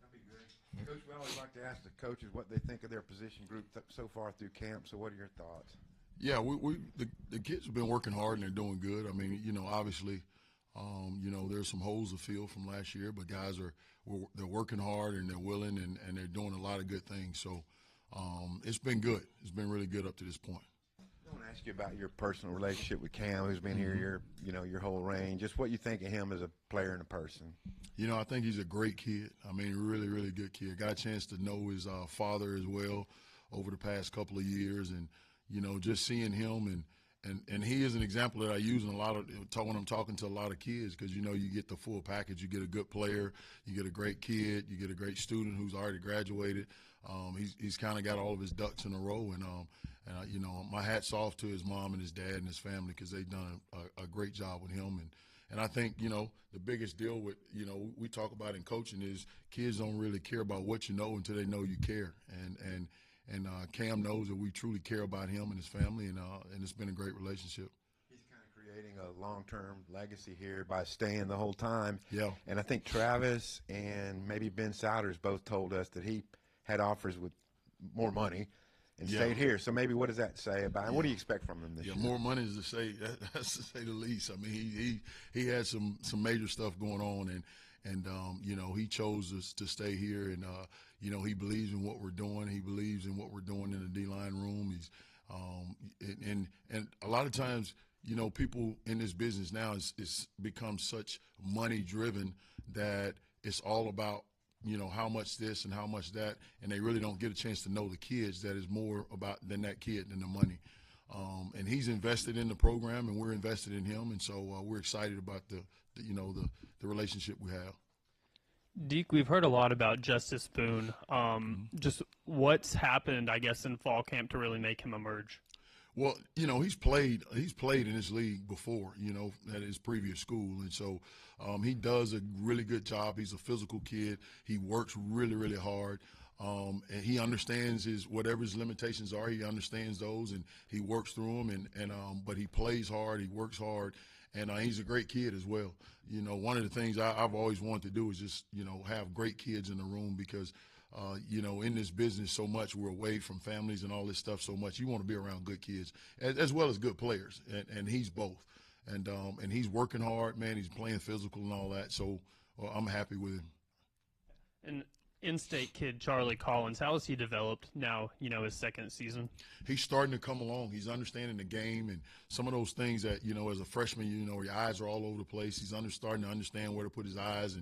That'd be good. Coach, we always like to ask the coaches what they think of their position group so far through camp. So what are your thoughts? Yeah, the kids have been working hard and they're doing good. I mean, obviously, there's some holes to fill from last year, but guys they're working hard and they're willing and they're doing a lot of good things. So it's been good. It's been really good up to this point. I want to ask you about your personal relationship with Cam, who's been here your whole range. Just what you think of him as a player and a person. I think he's a great kid. I mean, really, really good kid. Got a chance to know his father as well over the past couple of years, and just seeing him and he is an example that I use in a lot of when I'm talking to a lot of kids, because you get the full package. You get a good player, you get a great kid, you get a great student who's already graduated. He's kind of got all of his ducks in a row, and my hat's off to his mom and his dad and his family, because they've done a great job with him. And I think the biggest deal with we talk about in coaching is kids don't really care about what you know until they know you care, and Cam knows that we truly care about him and his family, and it's been a great relationship. He's kind of creating a long-term legacy here by staying the whole time. Yeah. And I think Travis and maybe Ben Souders both told us that he had offers with more money and stayed here. So maybe what does that say about him? What do you expect from him this year? More money is that's to say the least. I mean, he had some major stuff going on, and he chose us to stay here, and he believes in what we're doing. He believes in what we're doing in the D-line room. He's and a lot of times, people in this business now is become such money driven that it's all about how much this and how much that, and they really don't get a chance to know the kids. That is more about than that kid than the money. And he's invested in the program, and we're invested in him, and so we're excited about the relationship we have. Deke, we've heard a lot about Justice Boone. Just what's happened, I guess, in fall camp to really make him emerge? Well, he's played in this league before, at his previous school, and so he does a really good job. He's a physical kid. He works really, really hard. And he understands whatever his limitations are. He understands those, and he works through them. But he plays hard. He works hard, and he's a great kid as well. One of the things I've always wanted to do is just have great kids in the room, because in this business so much we're away from families and all this stuff so much. You want to be around good kids as well as good players, and he's both. And he's working hard, man. He's playing physical and all that. So I'm happy with him. And in-state kid Charlie Collins, how has he developed now, his second season? He's starting to come along. He's understanding the game and some of those things that, as a freshman, your eyes are all over the place. He's starting to understand where to put his eyes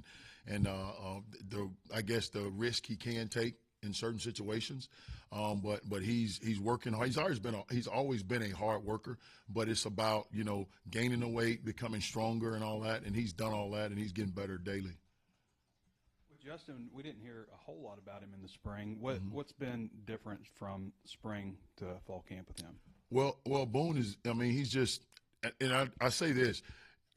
and I guess the risk he can take in certain situations. But he's working hard. He's always been a hard worker, but it's about, gaining the weight, becoming stronger and all that. And he's done all that, and he's getting better daily. Justin, we didn't hear a whole lot about him in the spring. What's been different from spring to fall camp with him? Well, Boone is. I mean, he's just. And I say this,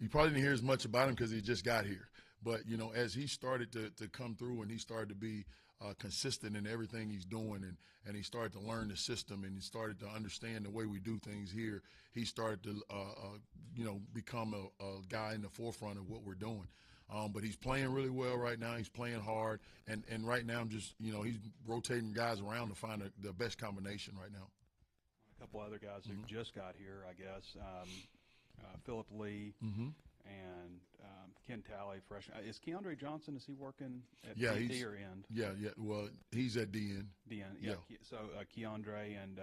you probably didn't hear as much about him because he just got here. But as he started to come through and he started to be consistent in everything he's doing, and he started to learn the system, and he started to understand the way we do things here, he started to become a guy in the forefront of what we're doing. But he's playing really well right now. He's playing hard, and right now I'm just he's rotating guys around to find the best combination right now. A couple other guys who just got here, I guess, Philip Lee and Ken Talley, freshman. Is Keandre Johnson? Is he working at DN or end? Yeah. Well, he's at DN. DN, yeah. So Keandre and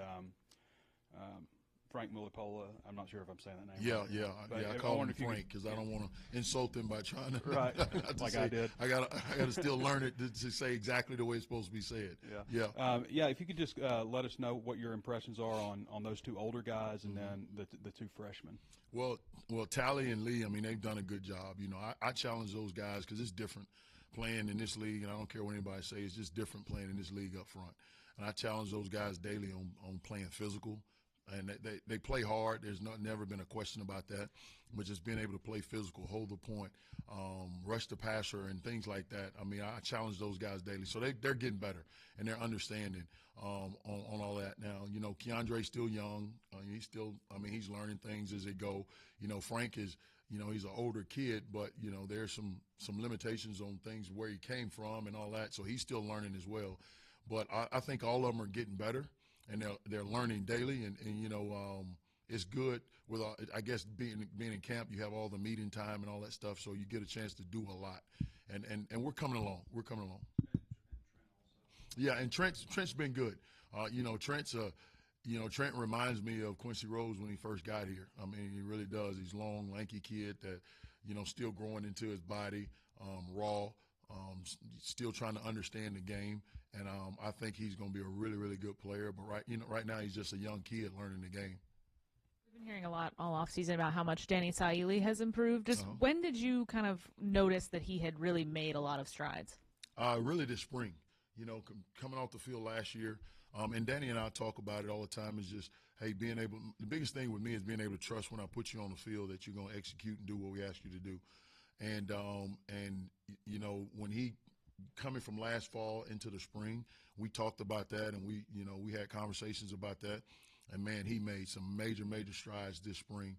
Frank Mulipola. I'm not sure if I'm saying that name. Yeah. I call him Frank because I don't want to insult him by trying to. Right. Like I did. I gotta still learn it to say exactly the way it's supposed to be said. Yeah. If you could just let us know what your impressions are on those two older guys and then the two freshmen. Well, Tally and Lee. I mean, they've done a good job. I challenge those guys because it's different playing in this league, and I don't care what anybody says. It's just different playing in this league up front. And I challenge those guys daily on playing physical. And they play hard. There's never been a question about that. But just being able to play physical, hold the point, rush the passer, and things like that. I mean, I challenge those guys daily. So they're getting better, and they're understanding on all that. Now, Keandre's still young. He's learning things as they go. Frank is he's an older kid, but there's some limitations on things where he came from and all that. So he's still learning as well. But I think all of them are getting better, and they're learning daily. And it's good with I guess being in camp. You have all the meeting time and all that stuff, so you get a chance to do a lot. And we're coming along. We're coming along. Yeah, and Trent's been good. Trent reminds me of Quincy Rose when he first got here. I mean, he really does. He's long, lanky kid that, still growing into his body, raw, still trying to understand the game. And I think he's going to be a really, really good player. But right now he's just a young kid learning the game. We've been hearing a lot all offseason about how much Danny Saili has improved. Just when did you kind of notice that he had really made a lot of strides? Really this spring. Coming off the field last year. And Danny and I talk about it all the time. Is just, hey, the biggest thing with me is being able to trust when I put you on the field that you're going to execute and do what we ask you to do. And when he coming from last fall into the spring, we talked about that, and we had conversations about that. And man, he made some major strides this spring,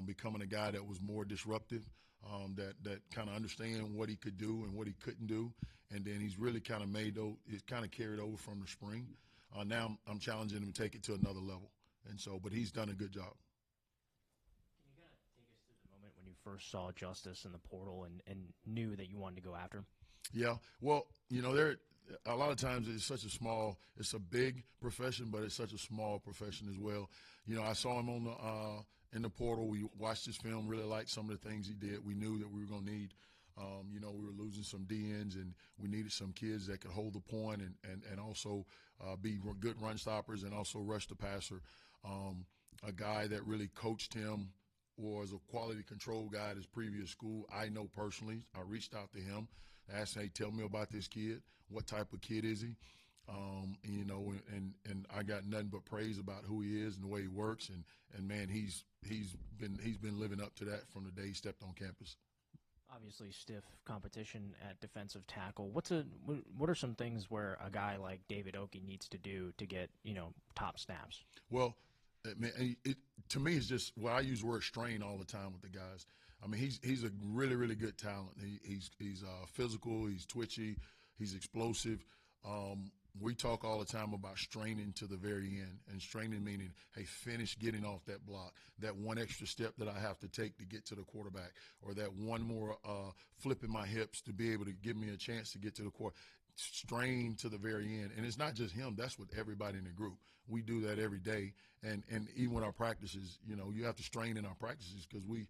becoming a guy that was more disruptive, that kind of understand what he could do and what he couldn't do. And then he's really kind of carried over from the spring. Now I'm challenging him to take it to another level. And so, but he's done a good job. Can you kind of take us through the moment when you first saw Justice in the portal and knew that you wanted to go after him? Yeah, well, a lot of times it's a big profession, but it's such a small profession as well. I saw him in the portal. We watched his film, really liked some of the things he did. We knew that we were going to need, we were losing some DNs, and we needed some kids that could hold the point and also be good run stoppers and also rush the passer. A guy that really coached him, was a quality control guy at his previous school. I know personally. I reached out to him, asked, hey, tell me about this kid. What type of kid is he? And I got nothing but praise about who he is and the way he works. And man, he's been living up to that from the day he stepped on campus. Obviously, stiff competition at defensive tackle. What are some things where a guy like David Oki needs to do to get top snaps? Well, to me, it's just I use the word strain all the time with the guys. I mean, he's a really, really good talent. He's physical. He's twitchy. He's explosive. We talk all the time about straining to the very end, and straining meaning, hey, finish getting off that block, that one extra step that I have to take to get to the quarterback, or that one more flip in my hips to be able to give me a chance to get to the quarterback. Strain to the very end. And it's not just him. That's with everybody in the group. We do that every day. And even with our practices, you have to strain in our practices because we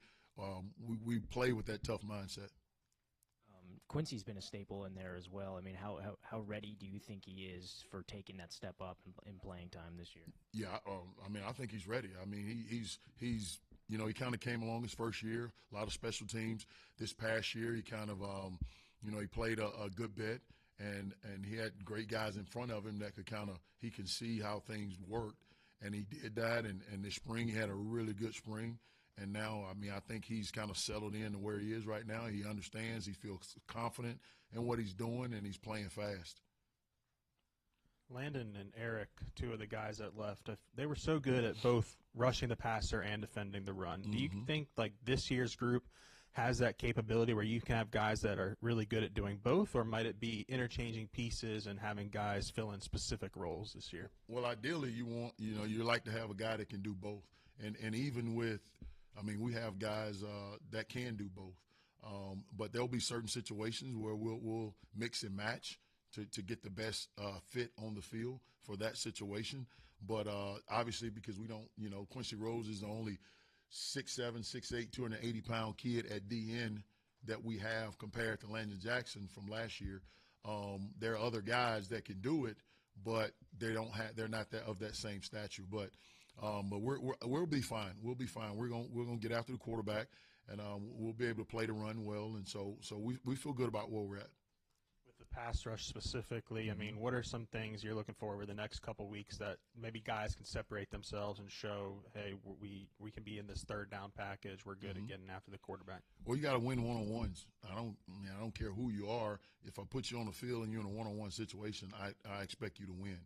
play with that tough mindset. Quincy's been a staple in there as well. I mean, how ready do you think he is for taking that step up in playing time this year? Yeah, I think he's ready. I mean, he's he kind of came along his first year, a lot of special teams. This past year, he kind of, he played a good bit, and he had great guys in front of him that he can see how things worked, and he did that. And this spring, he had a really good spring. And now, I think he's kind of settled in to where he is right now. He understands. He feels confident in what he's doing, and he's playing fast. Landon and Eric, two of the guys that left, they were so good at both rushing the passer and defending the run. Do you think this year's group has that capability where you can have guys that are really good at doing both, or might it be interchanging pieces and having guys fill in specific roles this year? Well, ideally, you like to have a guy that can do both, and even with. We have guys that can do both, but there'll be certain situations where we'll mix and match to get the best fit on the field for that situation. But obviously, because we don't, Quincy Rose is the only 6'7", 6'8", 280-pound kid at DN that we have compared to Landon Jackson from last year. There are other guys that can do it, but they're not of that same stature. But we'll be fine. We'll be fine. We're gonna get after the quarterback, and we'll be able to play the run well. And so we feel good about where we're at. With the pass rush specifically, what are some things you're looking for over the next couple weeks that maybe guys can separate themselves and show, hey, we can be in this third down package. We're good at getting after the quarterback. Well, you got to win one-on-ones. I don't care who you are. If I put you on the field and you're in a one-on-one situation, I expect you to win.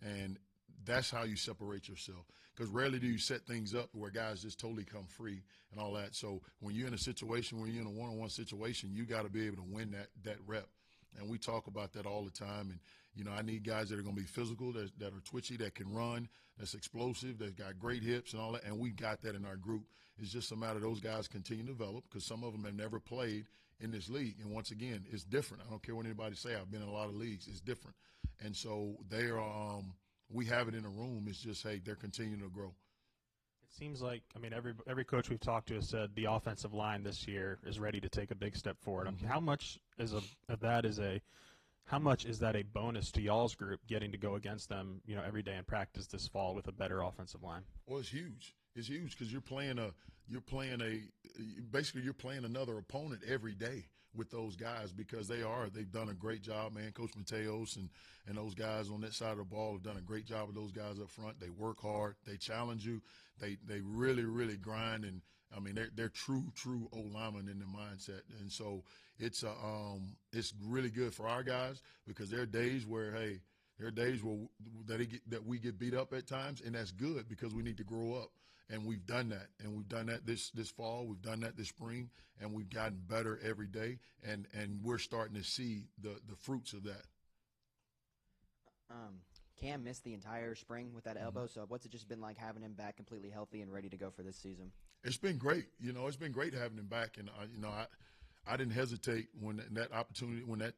And that's how you separate yourself, because rarely do you set things up where guys just totally come free and all that. So when you're in a situation, when you're in a one-on-one situation, you got to be able to win that rep. And we talk about that all the time. And, you know, I need guys that are going to be physical, that are twitchy, that can run, that's explosive, that got great hips and all that. And we got that in our group. It's just a matter of those guys continue to develop, because some of them have never played in this league. And once again, it's different. I don't care what anybody say. I've been in a lot of leagues. It's different. And so they are we have it in a room. It's just, hey, they're continuing to grow. It seems like, I mean, every coach we've talked to has said the offensive line this year is ready to take a big step forward. Mm-hmm. How much how much is that a bonus to y'all's group, getting to go against them, you know, every day in practice this fall with a better offensive line? Well, it's huge. It's huge because you're playing another opponent every day with those guys, because they've done a great job, man. Coach Mateos and those guys on that side of the ball have done a great job with those guys up front. They work hard. They challenge you. They really, really grind. And I mean, they're true old linemen in their mindset. And so it's really good for our guys, because there are days where, hey, that we get beat up at times, and that's good because we need to grow up. And we've done that, this fall. We've done that this spring, and we've gotten better every day. And we're starting to see the fruits of that. Cam missed the entire spring with that elbow. So what's it just been like having him back completely healthy and ready to go for this season? It's been great. You know, it's been great having him back. And I didn't hesitate when that opportunity, when that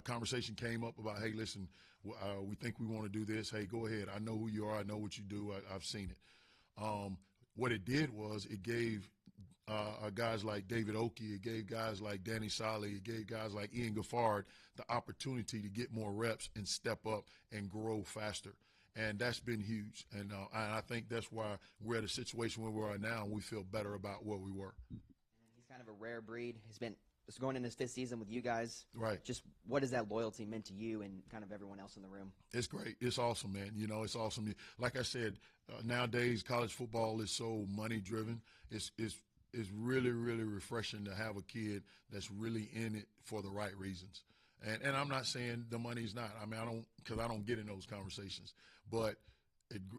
conversation came up about, hey, listen, we think we want to do this. Hey, go ahead. I know who you are. I know what you do. I've seen it. What it did was it gave guys like David Oki, it gave guys like Danny Solly, it gave guys like Ian Gaffard the opportunity to get more reps and step up and grow faster. And that's been huge. And I think that's why we're at a situation where we are now, and we feel better about where we were. He's kind of a rare breed. He's been just going in his 5th season with you guys. Right. Just what has that loyalty meant to you and kind of everyone else in the room? It's great. It's awesome, man. You know, it's awesome. Like I said, nowadays college football is so money driven. It's really, really refreshing to have a kid that's really in it for the right reasons. And I'm not saying the money's not. I mean, because I don't get in those conversations. But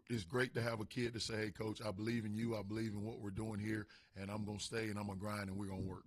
it's great to have a kid to say, hey, Coach, I believe in you. I believe in what we're doing here, and I'm going to stay and I'm going to grind and we're going to work.